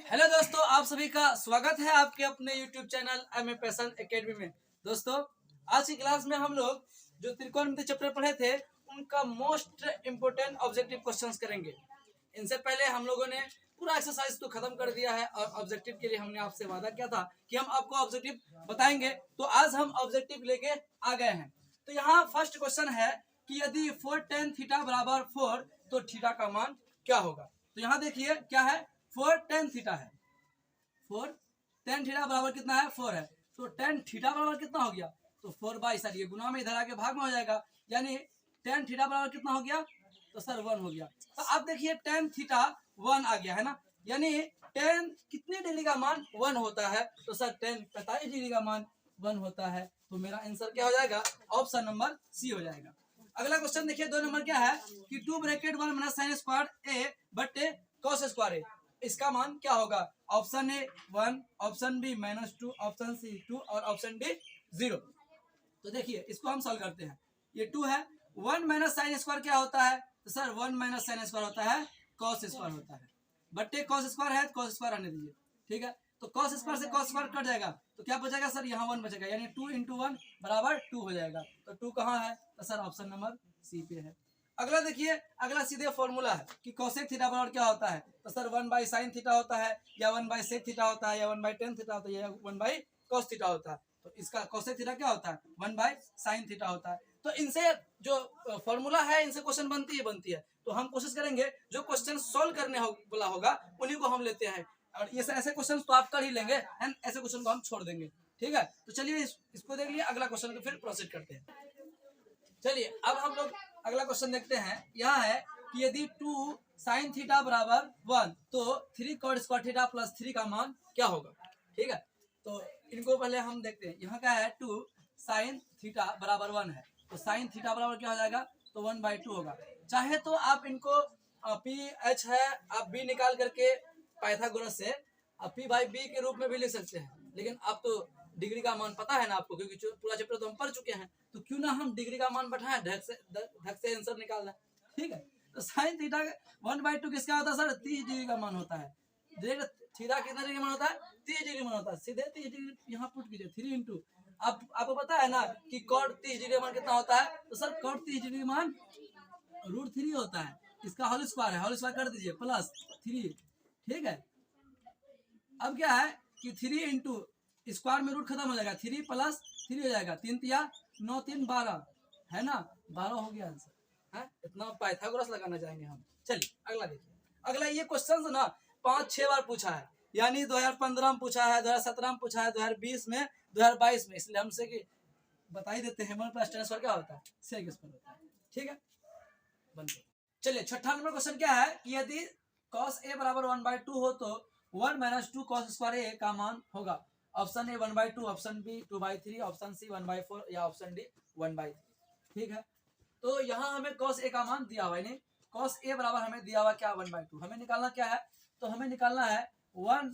Hello दोस्तों, आप सभी का स्वागत है आपके अपने YouTube channel M A passion academy में। दोस्तों, आज की क्लास में हम लोग जो त्रिकोणमिति चैप्टर पढ़े थे उनका मोस्ट इम्पोर्टेंट ऑब्जेक्टिव क्वेश्चंस करेंगे। इनसे पहले हम लोगों ने पूरा एक्सरसाइज तो खत्म कर दिया है और ऑब्जेक्टिव के लिए हमने आपसे वादा किया था कि हम आपको ऑब्जेक्टिव बताएंगे, तो आज हम ऑब्जेक्टिव लेके आ गए हैं। तो यहाँ फर्स्ट क्वेश्चन है कि यदि 4 tan थीटा बराबर 4 तो थीटा का मान क्या होगा। तो यहाँ देखिए क्या है, 4 tan थीटा है। 4 tan थीटा बराबर कितना है, 4 है। तो tan थीटा बराबर कितना हो गया, तो 4 बाई सर ये गुना में इधर आके भाग में हो जाएगा, यानी tan थीटा बराबर कितना हो गया, तो सर 1 हो गया। तो अब देखिए tan थीटा 1 आ गया है ना, यानी tan कितने डिग्री का मान 1 होता है, तो सर tan 45 डिग्री का मान 1 होता है। तो मेरा आंसर क्या हो जाएगा, ऑप्शन नंबर सी हो जाएगा। अगला क्वेश्चन देखिए 2 नंबर क्या है कि 2 bracket 1 minus sine square a बटे कॉस स्क्वायर ए, इसका मान क्या होगा। Option a 1, option b -2, option c 2 और ऑप्शन डी 0। तो देखिए इसको हम सॉल्व करते हैं। ये 2 है, 1 माइनस साइन स्क्वायर क्या होता है, तो सर 1 माइनस साइन स्क्वायर होता है कॉस स्क्वायर होता है, बट्टे कॉस स्क्वायर है, कॉस स्क्वायर आने दीजिए, ठीक है। तो कॉस स्क्वायर से कॉस स्क्वायर कट जाएगा, तो क्या बचेगा सर, यहाँ 1 बचेगा, यानी 2 × 1 बराबर 2 हो जाएगा। तो 2 कहाँ है, तो सर ऑप्शन नंबर सी पे है। अगला देखिए, अगला सीधे फॉर्मूला है कि कोसेक थीटा बराबर क्या होता है, तो सर 1 बाई साइन थीटा होता है, या 1 बाई सेक थीटा होता है, या 1 बाई टेन थीटा होता है, या 1 बाई कॉस थीटा होता है। तो इसका कोसेक थीटा क्या होता है, 1 बाई साइन थीटा होता है। तो इनसे जो फॉर्मूला है इनसे क्वेश्चन बनती है। तो हम कोशिश करेंगे जो क्वेश्चन सोल्व करने वाला होगा उन्हीं को हम लेते हैं, और ये ऐसे क्वेश्चन तो आप कर ही लेंगे, ऐसे क्वेश्चन को हम छोड़ देंगे, ठीक है। तो चलिए इसको देख लिए, अगला क्वेश्चन को फिर प्रोसीड करते हैं। चलिए अब हम लोग अगला क्वेश्चन देखते हैं। यह है कि यदि 2 साइन थीटा बराबर 1 तो 3 कॉट स्क्वायर थीटा प्लस 3 का मान क्या होगा, ठीक है। तो इनको पहले हम देखते हैं। यहाँ क्या है, 2 साइन थीटा बराबर 1 है, तो साइन थीटा बराबर क्या हो जाएगा, तो 1/2 होगा। चाहे तो आप इनको पी एच है, आप बी निकाल करके पाइथागोरस से पी बाई बी के रूप में भी लिख सकते हैं, लेकिन आप तो डिग्री का मान पता है ना आपको, क्योंकि पूरा चैप्टर तो हम पढ़ चुके हैं, तो क्यों ना हम डिग्री का मान बैठाएं, ढक से आंसर निकालना, ठीक है। तो साइन थीटा 1/2 किसका होता है सर, 30 डिग्री का मान होता है। थीटा कितना डिग्री मान होता है, 30 डिग्री मान होता है। सीधे 30 डिग्री यहाँ पुट कीजिए, 3 × आपको पता है ना कि कॉट 30 डिग्री मान कितना होता है, तो सर कॉट 30 डिग्री मान √3 होता है। इसका होल स्क्वायर है, होल स्क्वायर कर दीजिए प्लस 3, ठीक है। अब क्या है कि 3 × स्क्वायर में रूट खत्म हो जाएगा, 3 + 3 हो जाएगा, 3 × 9 3 12 है ना, 12 हो गया आंसर है। इतना पाइथागोरस लगाना चाहेंगे हम। चलिए अगला देखिए। अगला ये क्वेश्चन ना 5-6 बार पूछा है, यानी 2015 में पूछा है, 2017 में पूछा है, 2020 में, 2022 में, इसलिए हमसे कि बता ही देते हैं 1 + tan स्क्वायर क्या होता है, सेक स्क्वायर होता है, ठीक है। बनते। चलिए 6वां नंबर क्वेश्चन क्या है कि यदि cos a बराबर 1/2 हो तो 1 - 2 cos स्क्वायर a का मान होगा। Option a 1/2, option b 2/3, option c 1/4 या ऑप्शन डी 1/3, ठीक है। तो यहाँ हमें cos a का मान दिया हुआ है, cos a बराबर हमें दिया हुआ क्या, 1/2। हमें निकालना क्या है, तो हमें निकालना है 1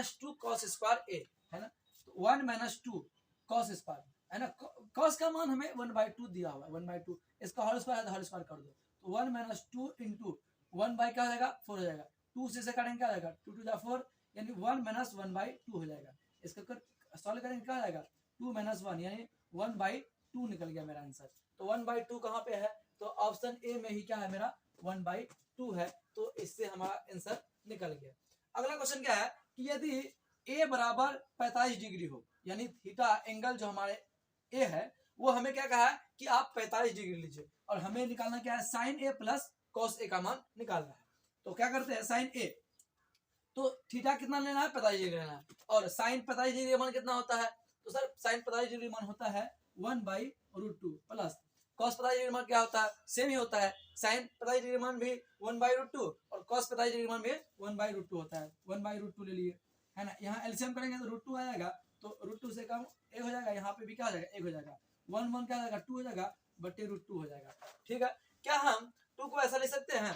- 2 cos स्क्वायर a, है ना। तो 1 - 2 cos स्क्वायर, है ना। cos का मान हमें 1/2 दिया हुआ है, 1/2, इसका होल स्क्वायर है तो होल स्क्वायर कर दो। तो 1 - 2 × 1 बाई क्या हो जाएगा, 4 हो जाएगा। 2 से काटेंगे क्या हो जाएगा, 2 × 2 = 4, यानी 1 - 1/2 हो जाएगा। इसका सॉल्व करेंगे क्या हो जाएगा, 2 - 1 यानी 1/2 निकल गया मेरा आंसर। तो 1/2 कहाँ पे है, तो ऑप्शन ए में ही क्या है मेरा 1/2 है। तो इससे हमारा आंसर निकल गया। अगला क्वेश्चन क्या है कि यदि ए बराबर 45 डिग्री हो, यानी थीटा एंगल जो हमारे ए है वो हमें क्या कहा है कि आप 45 डिग्री लीजिए, और हमें निकालना क्या है, sign A plus cos A का मान निकालना है। तो क्या करते हैं, साइन ए, तो थीटा कितना लेना है, 45 डिग्री लेना है, और साइन 45 डिग्री मान कितना होता है, तो सर साइन 45 डिग्री मान होता है 1/√2 प्लस कॉस 45 डिग्री मान क्या होता है, सेम ही होता है। साइन 45 डिग्री मान भी 1/√2 और कॉस 45 डिग्री मान भी 1/√2 होता है, 1/√2 ले लिए, है ना। यहाँ एलसीएम करेंगे तो √2 आ जाएगा, तो √2 से कम एक हो जाएगा, यहाँ पे भी क्या हो जाएगा, एक हो जाएगा, 1 क्या हो जाएगा, 2 हो जाएगा, बटे √2 हो जाएगा, ठीक है। क्या हम 2 को ऐसा ले सकते हैं,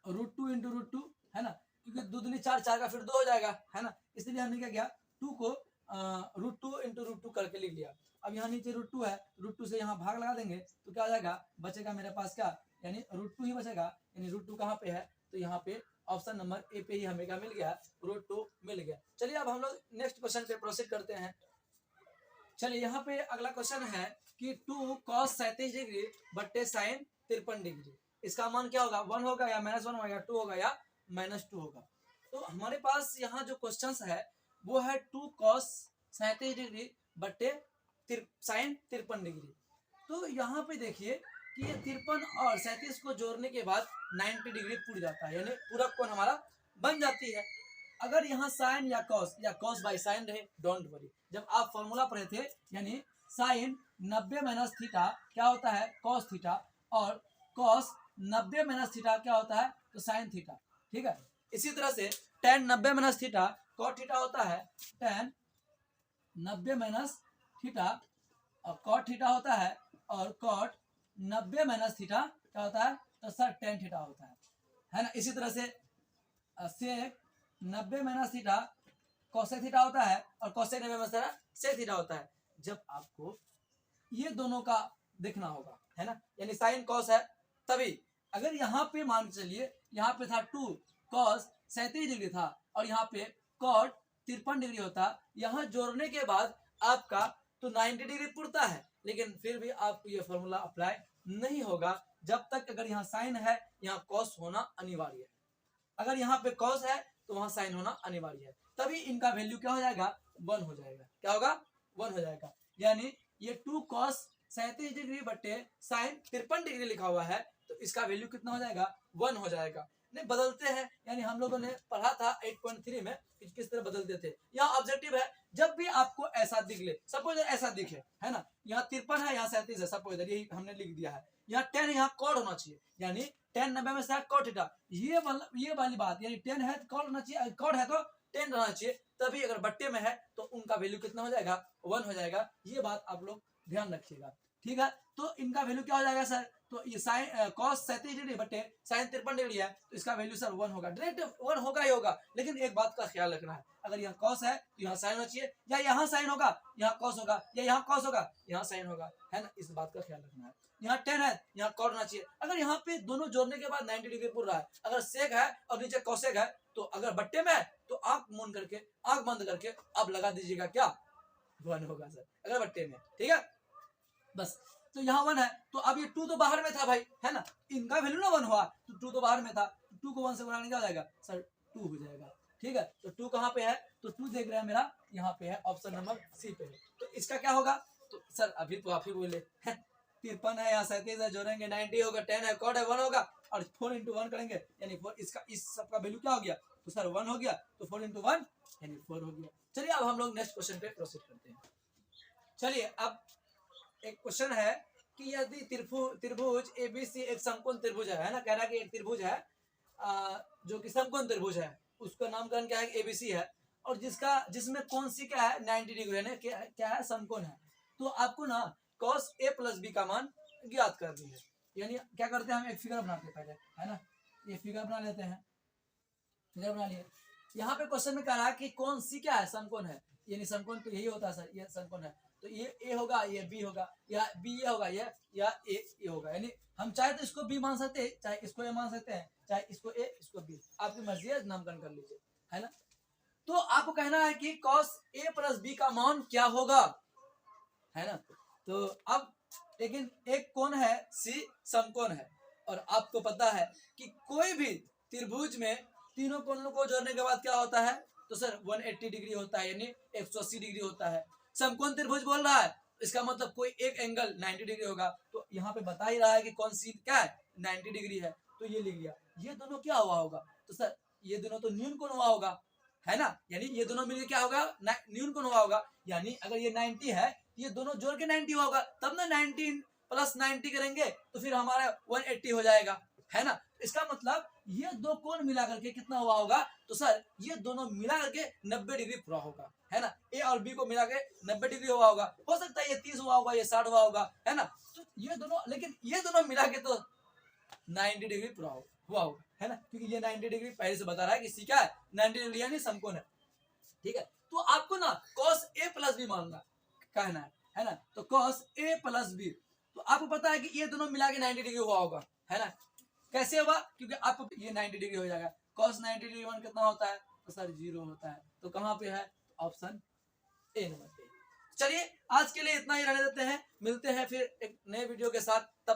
√2 × √2, है ना, क्योंकि 2 दूनी 4, 4 का फिर 2 हो जाएगा, है ना। इसलिए हमने क्या किया, 2 को √2 × √2 करके लिख लिया। अब यहाँ नीचे √2 है, √2 से यहाँ भाग लगा देंगे तो क्या हो जाएगा, बचेगा मेरे पास क्या, यानी √2 ही बचेगा, यानी √2 कहाँ पे है, तो यहाँ पे ऑप्शन नंबर ए पे ही हमें क्या मिल गया, √2 मिल गया। चलिए अब हम लोग नेक्स्ट क्वेश्चन पे प्रोसीड करते हैं। चलिए यहाँ पे अगला क्वेश्चन है कि 2 cos 37 डिग्री बट्टे साइन 53 डिग्री, इसका मान क्या होगा, 1 होगा या -1 होगा, 2 होगा या -2 होगा। तो हमारे पास यहाँ जो क्वेश्चन है वो है 2 cos 37 डिग्री बट्टे साइन 53 डिग्री। तो यहाँ पे देखिए कि ये 53 और 37 को जोड़ने के बाद 90 डिग्री पूरी जाता है, यानी पूरा कोण हमारा बन जाती है। अगर यहाँ साइन या कॉस बाई साइन रहे, डोंट वरी, जब आप फॉर्मूला पढ़े थे यानी साइन 90 माइनस थीटा क्या होता है, कॉस थीटा, और कॉस 90 माइनस थीटा क्या होता है, तो साइन थीटा। ठीक है, इसी तरह से tan 90 minus theta cot theta होता है, tan 90 माइनस थीटा और कॉट थीटा होता है, और कॉट 90 माइनस थीटा क्या होता है, तो सर tan थीटा होता है ना। इसी तरह से sec 90 minus theta cosec theta होता है, और cosec 90 minus theta sec theta होता है। जब आपको ये दोनों का देखना होगा, है ना, यानी साइन कॉस है, तभी अगर यहाँ पे मान के चलिए यहाँ पे था 2 cos 37 डिग्री था और यहाँ पे cot 53 डिग्री होता, यहाँ जोड़ने के बाद आपका तो 90 डिग्री पुरता है, लेकिन फिर भी आपको ये फॉर्मूला अप्लाई नहीं होगा जब तक अगर यहाँ साइन है यहाँ कॉस होना अनिवार्य है। अगर यहाँ पे कॉस है तो वहां साइन होना अनिवार्य है, तभी इनका वैल्यू क्या हो जाएगा, 1 हो जाएगा। क्या होगा, 1 हो जाएगा। यानी ये 2 cos 37 डिग्री बट्टे साइन 53 डिग्री लिखा हुआ है, तो इसका वैल्यू कितना हो जाएगा, 1 हो जाएगा। नहीं बदलते हैं, यानी हम लोगों ने पढ़ा था 8.3 में किस तरह बदलते थे। यहाँ ऑब्जेक्टिव है, जब भी आपको ऐसा दिख ले, सपोज ऐसा दिखे, है ना, यहाँ 53 है यहाँ 37 है, सपोज यही हमने लिख दिया है, यहाँ 10 यहाँ कॉड होना चाहिए, यानी 10 90 में से कॉट थीटा, ये वाली बात, यानी 10 है तो कॉड होना चाहिए, कॉड है तो 10 रहना चाहिए, तभी अगर बट्टे में है तो उनका वैल्यू कितना हो जाएगा, 1 हो जाएगा। ये बात आप लोग ध्यान रखिएगा, ठीक है। तो इनका वैल्यू क्या हो जाएगा सर, तो ये साइन कॉस 37 डिग्री बटे साइन 53 डिग्री है, तो इसका वैल्यू सर 1 होगा, डायरेक्ट 1 होगा ही होगा। लेकिन एक बात का ख्याल रखना है, अगर यहाँ कॉस है तो यहाँ साइन होना चाहिए, या यहाँ साइन होगा यहाँ कॉस होगा, या यहाँ कॉस होगा यहाँ साइन होगा, है ना, इस बात का ख्याल रखना है। यहाँ 10 है यहाँ कॉट होना चाहिए। अगर यहाँ पे दोनों जोड़ने के बाद 90 डिग्री पुर रहा है, अगर सेक है और नीचे कॉसेक है, तो अगर बट्टे में है तो आंख बंद करके आप लगा दीजिएगा, क्या 1 होगा सर अगर बट्टे में, ठीक है। बस तो यहाँ 1 है, तो अब ये 2 तो बाहर में था भाई, है ना, इनका वैल्यू ना 1 हुआ, तो 2 तो बाहर में था, 2 को 1 से बढ़ाने क्या हो जाएगा सर, 2 हो जाएगा, ठीक है। तो 2 कहाँ पे है, तो 2 देख रहे हैं मेरा यहाँ पे है, ऑप्शन नंबर सी पे है। तो इसका क्या होगा, तो सर अभी तो आप ही बोले 53 है यहाँ 37 है, जोड़ेंगे 90 होगा, 10 है कॉट है 1 होगा, और 4 into 1 करेंगे यानी 4, इसका इस सब का वैल्यू क्या हो गया, तो सर 1 हो गया, तो 4 into 1 यानी 4 हो गया। चलिए अब हम लोग नेक्स्ट क्वेश्चन पे प्रोसीड करते हैं। चलिए अब एक क्वेश्चन है कि यदि त्रिभुज एबीसी एक समकोण त्रिभुज है ना, कह रहा है कि एक त्रिभुज है जो कि समकोण त्रिभुज है, उसका नामकरण क्या है, एबीसी है, और जिसमें कौन सी क्या है 90 डिग्री है, क्या है समकोण है। तो आपको ना cos a प्लस बी का मान ज्ञात करनी है। यानी क्या करते हैं, हम एक फिगर बनाते हैं पहले, है ना, ये फिगर बना लेते हैं, फिगर बना लिए। यहाँ पे क्वेश्चन में कह रहा है कि कौन सी क्या है समकोण है, यानी समकोण तो यही होता है सर, ये समकोण है, तो ये ए होगा ये बी होगा, या बी ये होगा ये, या ए होगा। यानी हम चाहे तो इसको बी मान सकते हैं, चाहे इसको ए मान सकते हैं, चाहे इसको ए इसको बी, आपकी मर्जी है, नामकरण कर लीजिए, है ना। तो आपको कहना है कि cos a प्लस बी का मान क्या होगा, है ना। तो अब लेकिन एक कोण है सी समकोण है, और आपको पता है कि कोई भी त्रिभुज में तीनों कोणों को जोड़ने के बाद क्या होता है, तो सर 180 डिग्री होता है, यानी 180 डिग्री होता है। समकोण त्रिभुज बोल रहा है, इसका मतलब कोई एक एंगल 90 डिग्री होगा, तो यहाँ पे बता ही रहा है कि कौन सी क्या है 90 डिग्री है, तो ये लिख लिया। ये दोनों क्या हुआ होगा, तो सर ये दोनों तो न्यून कोण हुआ होगा, है ना, यानी ये दोनों मिलकर क्या होगा, न्यून कोण हुआ होगा। यानी अगर ये 90 है, ये दोनों जोड़ के 90 होगा, तब ना 19 प्लस 90 करेंगे तो फिर हमारा 180 हो जाएगा, है ना। इसका मतलब ये दो कोण मिला करके कितना हुआ होगा, तो सर ये दोनों मिला करके 90 डिग्री पूरा होगा, है ना। ए और बी को मिला के 90 डिग्री हुआ होगा, हो सकता है ये 30 हुआ होगा, ये 60 हुआ होगा, है ना। तो ये दोनों, लेकिन ये दोनों मिला के तो 90 डिग्री पूरा हुआ होगा, है ना, क्योंकि ये 90 डिग्री पहले से बता रहा है कि सी क्या है 90 डिग्री यानी समकोण है, ठीक है। तो आपको ना cos a प्लस बी मानना कहना है ना। तो cos a प्लस बी, तो आपको पता है कि ये दोनों मिला के 90 डिग्री हुआ होगा, है ना। कैसे हुआ, क्योंकि आपको ये 90 डिग्री हो जाएगा, cos 90 डिग्री 1 कितना होता है? तो सर 0 होता है। तो कहाँ पे है? ऑप्शन ए नंबर पे। चलिए आज के लिए इतना ही रहने देते हैं, मिलते हैं फिर एक नए वीडियो के साथ, तब